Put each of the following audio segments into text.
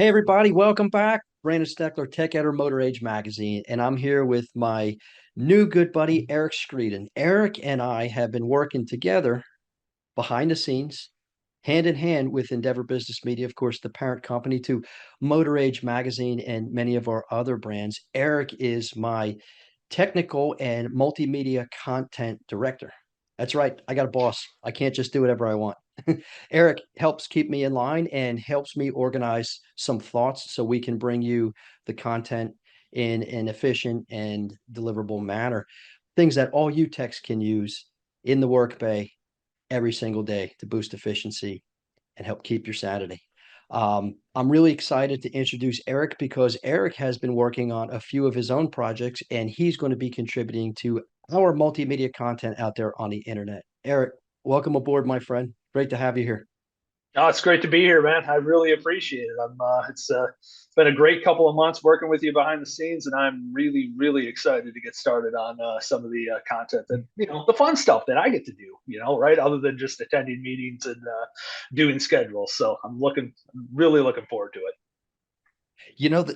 Hey everybody, welcome back. Brandon Steckler, Tech Editor, Motor Age Magazine, and I'm here with my new good buddy Erik Screeden. Erik and I have been working together behind the scenes, hand in hand with Endeavor Business Media, of course, the parent company to Motor Age Magazine and many of our other brands. Erik is my technical and multimedia content director. That's right, I got a boss. I can't just do whatever I want. Erik helps keep me in line and helps me organize some thoughts so we can bring you the content in an efficient and deliverable manner. Things that all you techs can use in the work bay every single day to boost efficiency and help keep your sanity. I'm really excited to introduce Erik because Erik has been working on a few of his own projects and he's going to be contributing to our multimedia content out there on the internet. Erik, welcome aboard, my friend. Great to have you here. Oh, it's great to be here, man. I really appreciate it. It's been a great couple of months working with you behind the scenes, and I'm really excited to get started on some of the content that the fun stuff that I get to do. Right, other than just attending meetings and doing schedules. So I'm really looking forward to it.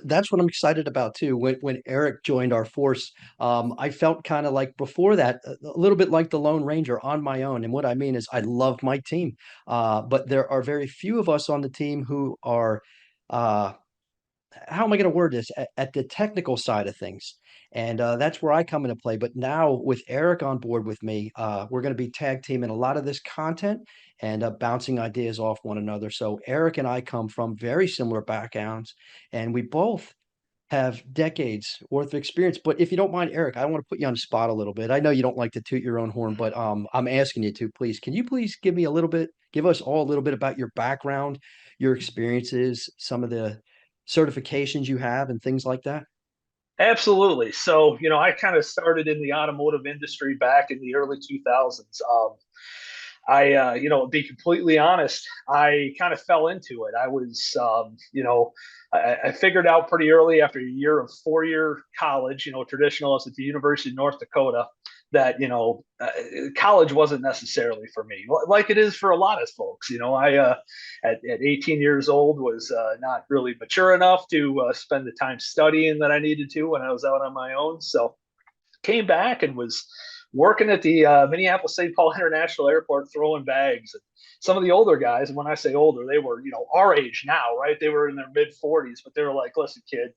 That's what I'm excited about too. When Erik joined our force, I felt kind of like before that, a little bit like the Lone Ranger on my own. And what I mean is, I love my team, but there are very few of us on the team who are uh, how am I going to word this at the technical side of things? And that's where I come into play. But now with Erik on board with me, we're going to be tag teaming a lot of this content and bouncing ideas off one another. So Erik and I come from very similar backgrounds, and we both have decades worth of experience. But if you don't mind, Erik, I want to put you on the spot a little bit. I know you don't like to toot your own horn, but I'm asking you to please. Can you please give me a little bit, give us all a little bit about your background, your experiences, some of the certifications you have, and things like that? Absolutely. So, I kind of started in the automotive industry back in the early 2000s. To be completely honest, I kind of fell into it. I figured out pretty early after a year of 4-year college, traditionalist at the University of North Dakota, that, college wasn't necessarily for me, like it is for a lot of folks. At 18 years old was not really mature enough to spend the time studying that I needed to when I was out on my own. So came back and was working at the Minneapolis St. Paul International Airport throwing bags. And some of the older guys, and when I say older, they were, our age now, right? They were in their mid 40s, but they were like, listen, kid,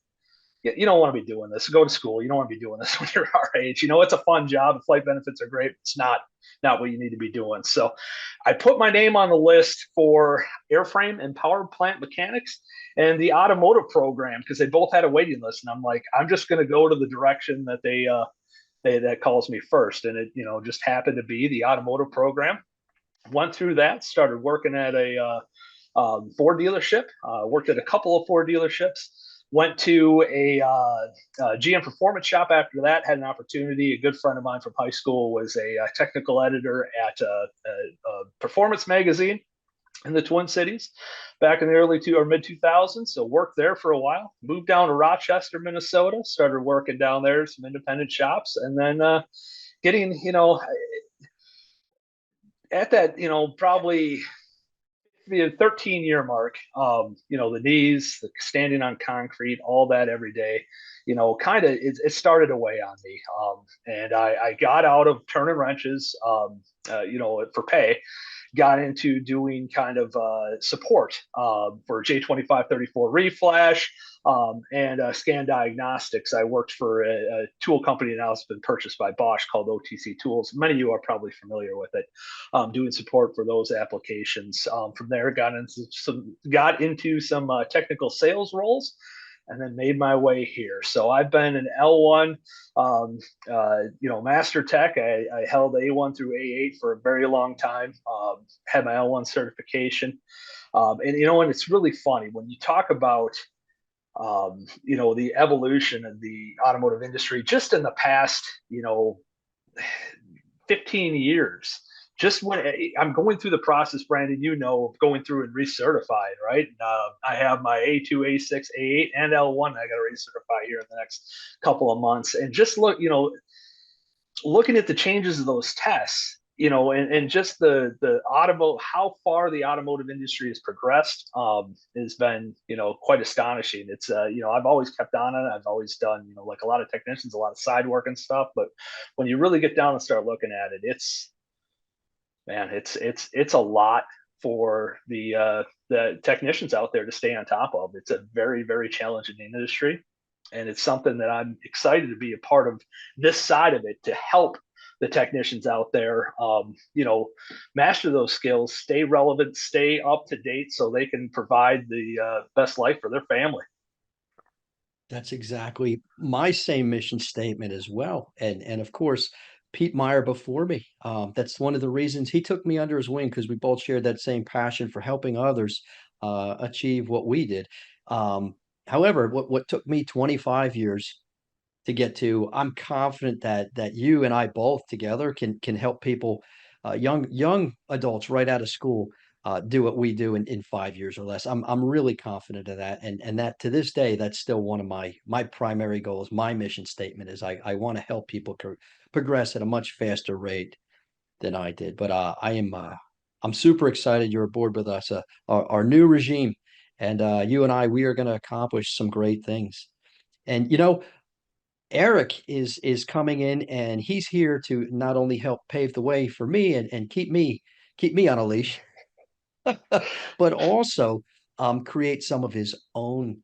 you don't want to be doing this. Go to school. You don't want to be doing this when you're our age. It's a fun job. The flight benefits are great. It's not what you need to be doing. So I put my name on the list for airframe and power plant mechanics and the automotive program because they both had a waiting list. And I'm like, I'm just going to go to the direction that that calls me first. And it, just happened to be the automotive program. Went through that, started working at a Ford dealership, worked at a couple of Ford dealerships, went to a GM performance shop after that, had an opportunity. A good friend of mine from high school was a technical editor at a performance magazine in the Twin Cities back in the early two or mid 2000s. So worked there for a while, moved down to Rochester, Minnesota, started working down there, some independent shops, and then getting, at that, probably the 13-year mark, the knees, the standing on concrete, all that every day, kind of it started to weigh on me. And I got out of turning wrenches, for pay, got into doing kind of support for J2534 reflash and scan diagnostics. I worked for a tool company now that's been purchased by Bosch called OTC Tools. Many of you are probably familiar with it, doing support for those applications. From there, got into some technical sales roles, and then made my way here. So I've been an L1, master tech. I held A1 through A8 for a very long time. Had my L1 certification, and it's really funny when you talk about the evolution of the automotive industry just in the past, 15 years. Just when I'm going through the process, Brandon, of going through and recertified, right? I have my A2, A6, A8, and L1. I got to recertify here in the next couple of months. And just looking at the changes of those tests, and just the automotive, how far the automotive industry has progressed, has been, quite astonishing. It's, I've always kept on it. I've always done, like a lot of technicians, a lot of side work and stuff. But when you really get down and start looking at it, man, it's a lot for the technicians out there to stay on top of. It's a very, very challenging industry, and it's something that I'm excited to be a part of this side of it to help the technicians out there, master those skills, stay relevant, stay up to date, so they can provide the best life for their family. That's exactly my same mission statement as well. And of course, Pete Meyer before me. That's one of the reasons he took me under his wing, because we both shared that same passion for helping others achieve what we did. Um, However, what took me 25 years to get to, I'm confident that you and I both together can help people, young adults right out of school, do what we do in 5 years or less. I'm really confident of that, and that to this day, that's still one of my primary goals. My mission statement is I want to help people progress at a much faster rate than I did. But I'm super excited you're aboard with us, our new regime, and you and I, we are going to accomplish some great things. And Erik is coming in, and he's here to not only help pave the way for me and keep me on a leash, but also create some of his own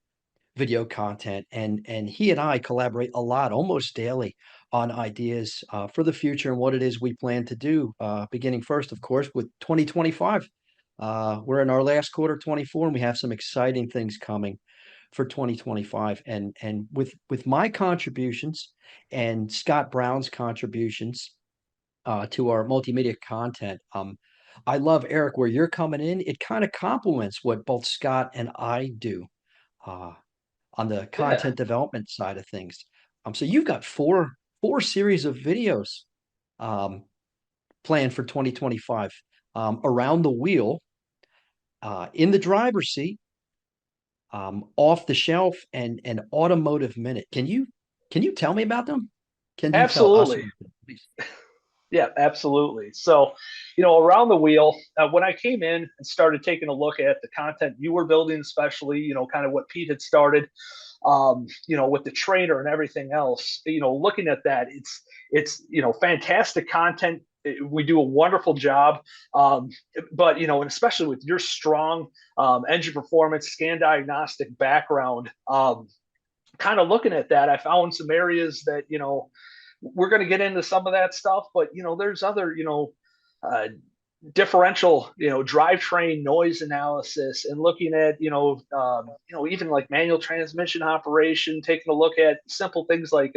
video content. And he and I collaborate a lot, almost daily, on ideas for the future and what it is we plan to do. Beginning first, of course, with 2025. We're in our last quarter, 24, and we have some exciting things coming for 2025. And with my contributions and Scott Brown's contributions to our multimedia content, I love, Erik, where you're coming in. It kind of complements what both Scott and I do uh, on the Yeah, content development side of things. So you've got four series of videos um, planned for 2025, around the wheel, in the driver's seat, off the shelf, and an automotive minute. Can you tell me about them? Can you tell us absolutely. about them, please? Yeah, absolutely. So, around the wheel, when I came in and started taking a look at the content you were building, especially, kind of what Pete had started, with the trainer and everything else, looking at that, it's, fantastic content. We do a wonderful job. Um, but, and especially with your strong engine performance, scan diagnostic background, kind of looking at that, I found some areas that, we're going to get into some of that stuff, but there's other, uh, differential, drivetrain noise analysis, and looking at, even like manual transmission operation, taking a look at simple things like,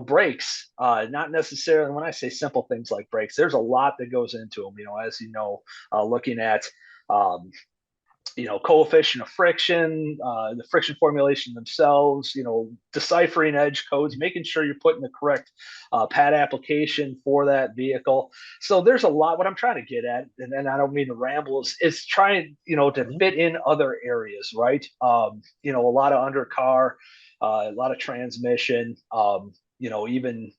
brakes. Not necessarily, when I say simple things like brakes, there's a lot that goes into them. As looking at, um, coefficient of friction, the friction formulation themselves, deciphering edge codes, making sure you're putting the correct pad application for that vehicle. So there's a lot. What I'm trying to get at, and I don't mean to ramble, is trying, to Mhm. fit in other areas, right? A lot of undercar, a lot of transmission, even,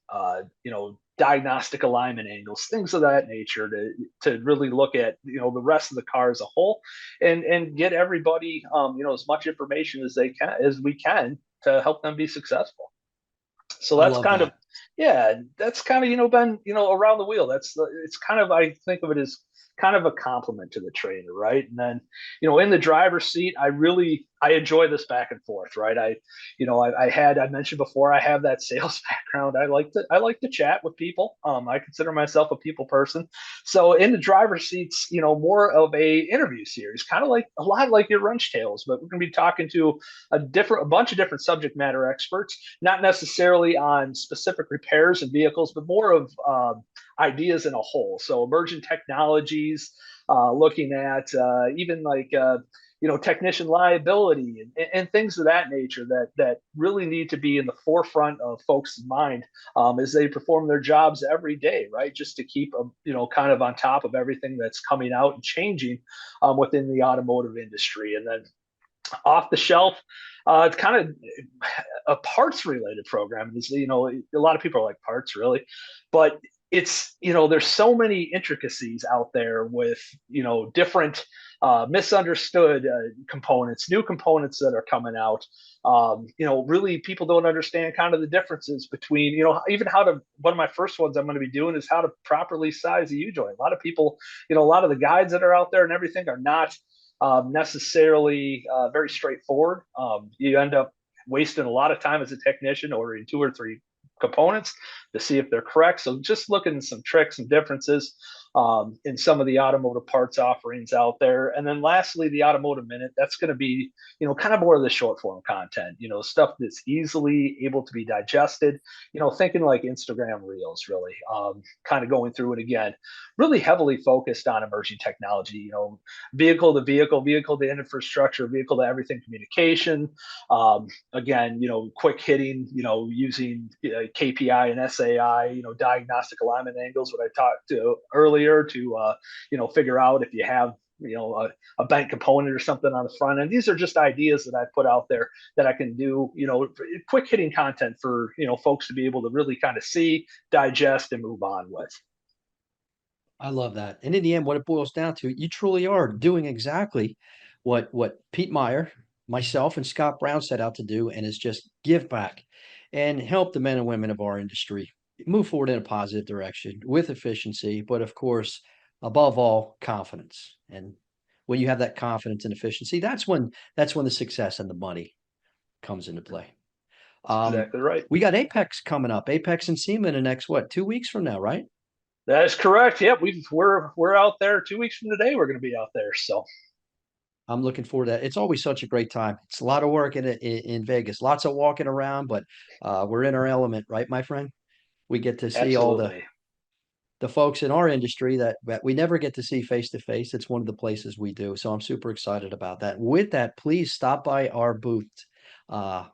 diagnostic alignment angles, things of that nature, to really look at, the rest of the car as a whole, and get everybody, as much information as we can to help them be successful. So I that's love kind of, that. yeah, that's kind of, been, around the wheel. It's kind of, I think of it as kind of a compliment to the trainer, right? And then, in the driver's seat, I enjoy this back and forth, right? I mentioned before, I have that sales background. I like to chat with people. I consider myself a people person. So in the driver's seats, more of a interview series, kind of like a lot like your Wrench Tales, but we're going to be talking to a bunch of different subject matter experts, not necessarily on specific repairs and vehicles, but more of, ideas in a whole. So emerging technologies, looking at, even like, technician liability, and things of that nature, that really need to be in the forefront of folks' mind, as they perform their jobs every day, right? Just to keep, kind of on top of everything that's coming out and changing, within the automotive industry. And then off the shelf, it's kind of a parts related program. A lot of people are like, parts, really? But it's, there's so many intricacies out there with, different misunderstood components, new components that are coming out. Really people don't understand kind of the differences between, even how to, one of my first ones I'm going to be doing is how to properly size a U-joint. A lot of people, a lot of the guides that are out there and everything are not necessarily very straightforward. You end up wasting a lot of time as a technician ordering two or three components to see if they're correct. So just looking at some tricks and differences in some of the automotive parts offerings out there. And then lastly, the automotive minute, that's going to be, kind of more of the short form content, stuff that's easily able to be digested, thinking like Instagram reels, really, kind of going through it again, really heavily focused on emerging technology, vehicle to vehicle, vehicle to infrastructure, vehicle to everything communication. Again, quick hitting, using KPI and SAI, diagnostic alignment angles, what I talked to earlier to, figure out if you have, a bent component or something on the front end. These are just ideas that I put out there that I can do, quick hitting content for, folks to be able to really kind of see, digest, and move on with. I love that. And in the end, what it boils down to, you truly are doing exactly what Pete Meyer, myself, and Scott Brown set out to do, and is just give back and help the men and women of our industry move forward in a positive direction with efficiency, but of course, above all, confidence. And when you have that confidence and efficiency, that's when the success and the money comes into play. That's exactly right. We got Apex coming up, Apex and SEMA in the next what, 2 weeks from now, right? That is correct. Yep, we're out there 2 weeks from today. We're going to be out there. So I'm looking forward to that. It's always such a great time. It's a lot of work in Vegas, lots of walking around, but we're in our element, right, my friend? We get to see all the absolutely. the folks in our industry that we never get to see face to face. It's one of the places we do. So I'm super excited about that. With that, please stop by our booth uh,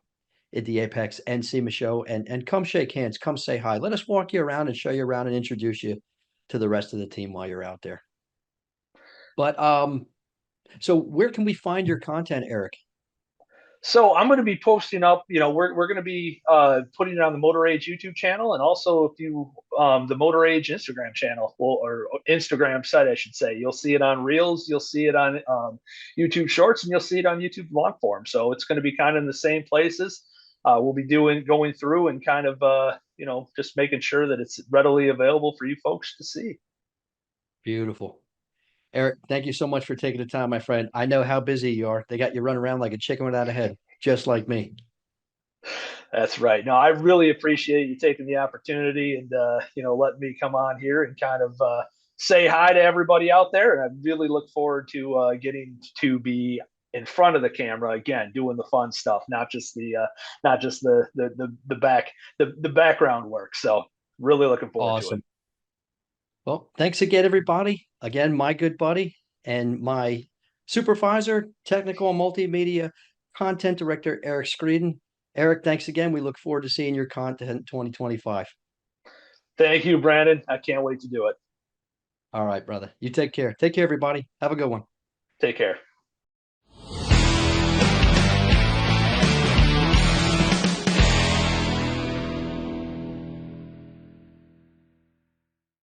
at the Apex and SEMA show and come shake hands, come say hi. Let us walk you around and show you around and introduce you to the rest of the team while you're out there. But so where can we find your content, Erik? So I'm going to be posting up. We're going to be putting it on the Motor Age YouTube channel, and also if you the Motor Age Instagram channel, or Instagram site, I should say. You'll see it on Reels, you'll see it on YouTube Shorts, and you'll see it on YouTube long form. So it's going to be kind of in the same places. We'll be going through and kind of just making sure that it's readily available for you folks to see. Beautiful. Erik, thank you so much for taking the time, my friend. I know how busy you are. They got you running around like a chicken without a head, just like me. That's right. No, I really appreciate you taking the opportunity and letting me come on here and kind of say hi to everybody out there. And I really look forward to getting to be in front of the camera again, doing the fun stuff, not just the background work. So really looking forward to it. Awesome. Well, thanks again, everybody. Again, my good buddy and my supervisor, technical and multimedia content director, Erik Screeden. Erik, thanks again. We look forward to seeing your content in 2025. Thank you, Brandon. I can't wait to do it. All right, brother. You take care. Take care, everybody. Have a good one. Take care.